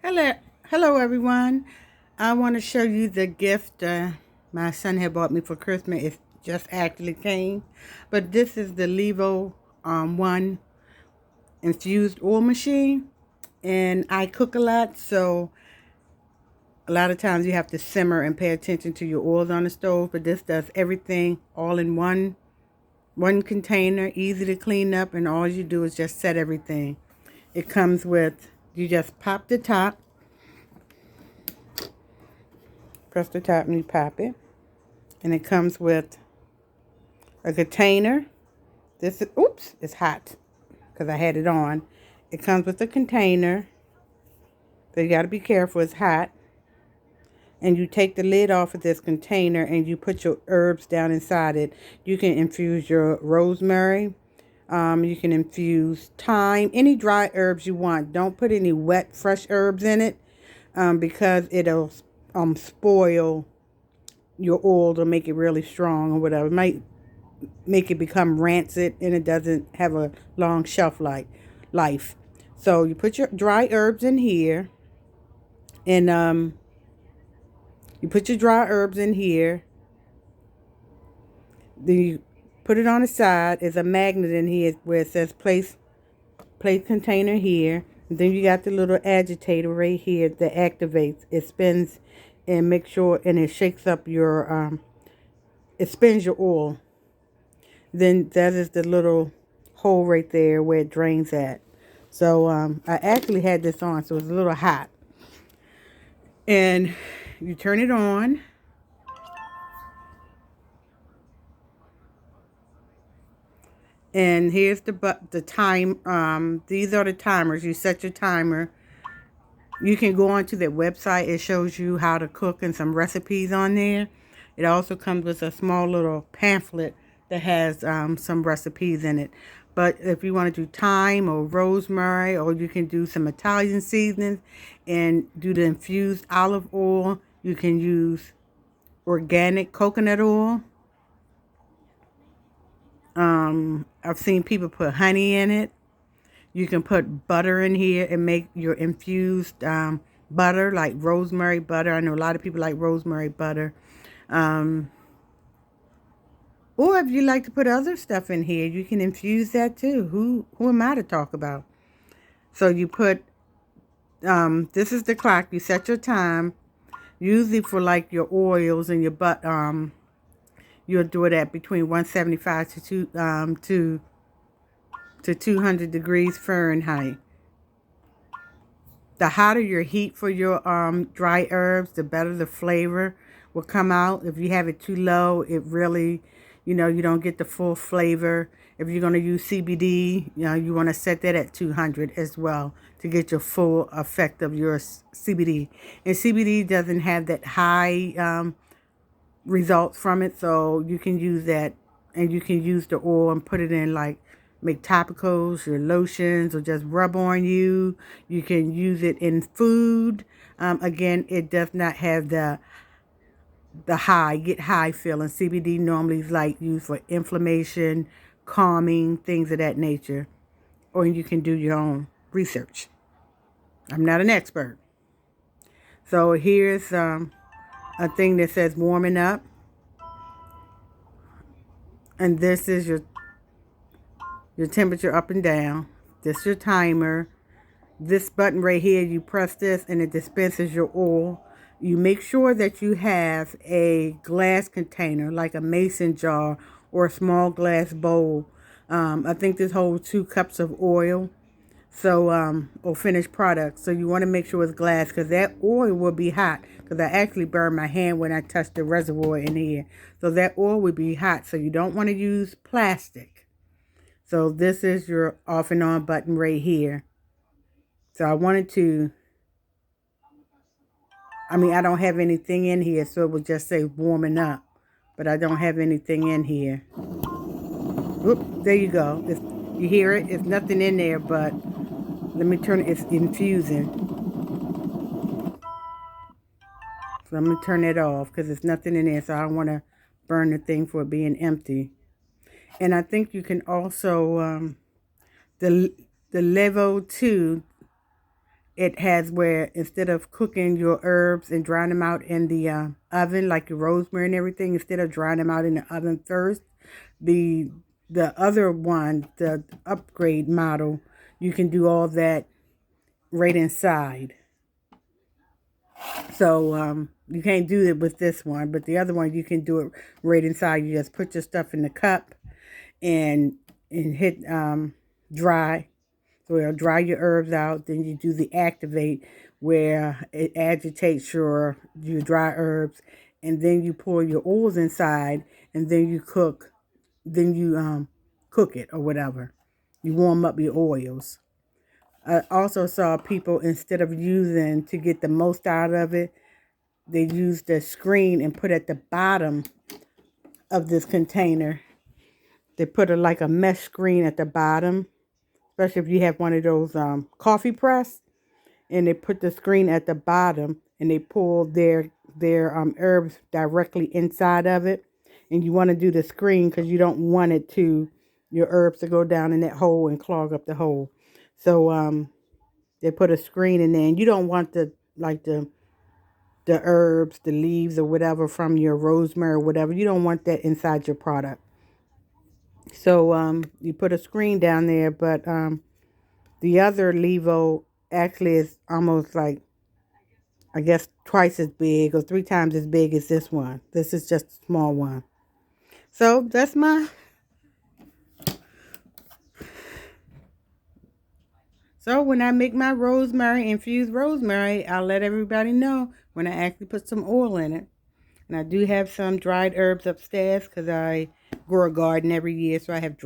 Hello, hello everyone. I want to show you the gift my son had bought me for Christmas. It just actually came, but this is the Levo I infused oil machine, and I cook a lot, so a lot of times you have to simmer and pay attention to your oils on the stove. But this does everything all in one container, easy to clean up, and all you do is just set everything. It comes with, you just pop the top. Press the top and you pop it. And it comes with a container. This is, oops, it's hot because I had it on. It comes with a container. So you got to be careful, it's hot. And you take the lid off of this container and you put your herbs down inside it. You can infuse your rosemary. You can infuse thyme, any dry herbs you want. Don't put any wet, fresh herbs in it because it'll spoil your oil to make it really strong or whatever. It might make it become rancid and it doesn't have a long shelf life. So you put your dry herbs in here, and you put your dry herbs in here. Then you put it on the side. There's a magnet in here where it says place container here. And then you got the little agitator right here that activates. It spins and makes sure, and it shakes up your it spins your oil. Then that is the little hole right there where it drains at. So I actually had this on, so it's a little hot. And you turn it on. And here's the time. These are the timers. You set your timer. You can go onto their website. It shows you how to cook and some recipes on there. It also comes with a small little pamphlet that has some recipes in it. But if you want to do thyme or rosemary, or you can do some Italian seasonings and do the infused olive oil, you can use organic coconut oil. I've seen people put honey in it. You can put butter in here and make your infused butter, like rosemary butter. I know a lot of people like rosemary butter. Um, or if you like to put other stuff in here, you can infuse that too. Who am I to talk about? So you put, this is the clock. You set your time. Usually for like your oils and your you'll do it at between 175 to 200 degrees Fahrenheit. The hotter your heat for your dry herbs, the better the flavor will come out. If you have it too low, it really, you don't get the full flavor. If you're going to use CBD, you want to set that at 200 as well to get your full effect of your CBD. And CBD doesn't have that high results from it, so you can use that, and you can use the oil and put it in, like make topicals or lotions, or just rub on you. You can use it in food. Again, it does not have the get high feeling. CBD normally is like used for inflammation, calming, things of that nature. Or you can do your own research. I'm not an expert. So here's a thing that says warming up. And this is your temperature up and down. This is your timer. This button right here, you press this and it dispenses your oil. You make sure that you have a glass container, like a mason jar or a small glass bowl. I think this holds 2 cups of oil. So, or finished product. So you want to make sure it's glass, because that oil will be hot. Because I actually burned my hand when I touched the reservoir in here. So that oil will be hot. So you don't want to use plastic. So this is your off and on button right here. So I I don't have anything in here, so it will just say warming up. But I don't have anything in here. Oop, there you go. You hear it? It's nothing in there, but let me turn it. It's infusing. So I'm going to turn it off because there's nothing in there, so I don't want to burn the thing for it being empty. And I think you can also, the Levo II, it has where instead of cooking your herbs and drying them out in the oven, like your rosemary and everything, instead of drying them out in the oven first, the other one, the upgrade model, you can do all that right inside. So you can't do it with this one, but the other one you can do it right inside. You just put your stuff in the cup and hit dry. So it'll dry your herbs out. Then you do the activate where it agitates your dry herbs, and then you pour your oils inside, and then you cook. Then you cook it or whatever. You warm up your oils. I also saw people, instead of using to get the most out of it, they use the screen and put at the bottom of this container. They put like a mesh screen at the bottom, especially if you have one of those coffee press, and they put the screen at the bottom and they pull their herbs directly inside of it. And you want to do the screen because you don't want your herbs to go down in that hole and clog up the hole. So they put a screen in there, and you don't want the herbs, the leaves or whatever from your rosemary or whatever. You don't want that inside your product. So you put a screen down there, but the other Levo actually is almost like, I guess, twice as big or 3 times as big as this one. This is just a small one. So that's So when I make my rosemary, infused rosemary, I'll let everybody know when I actually put some oil in it. And I do have some dried herbs upstairs because I grow a garden every year, so I have dried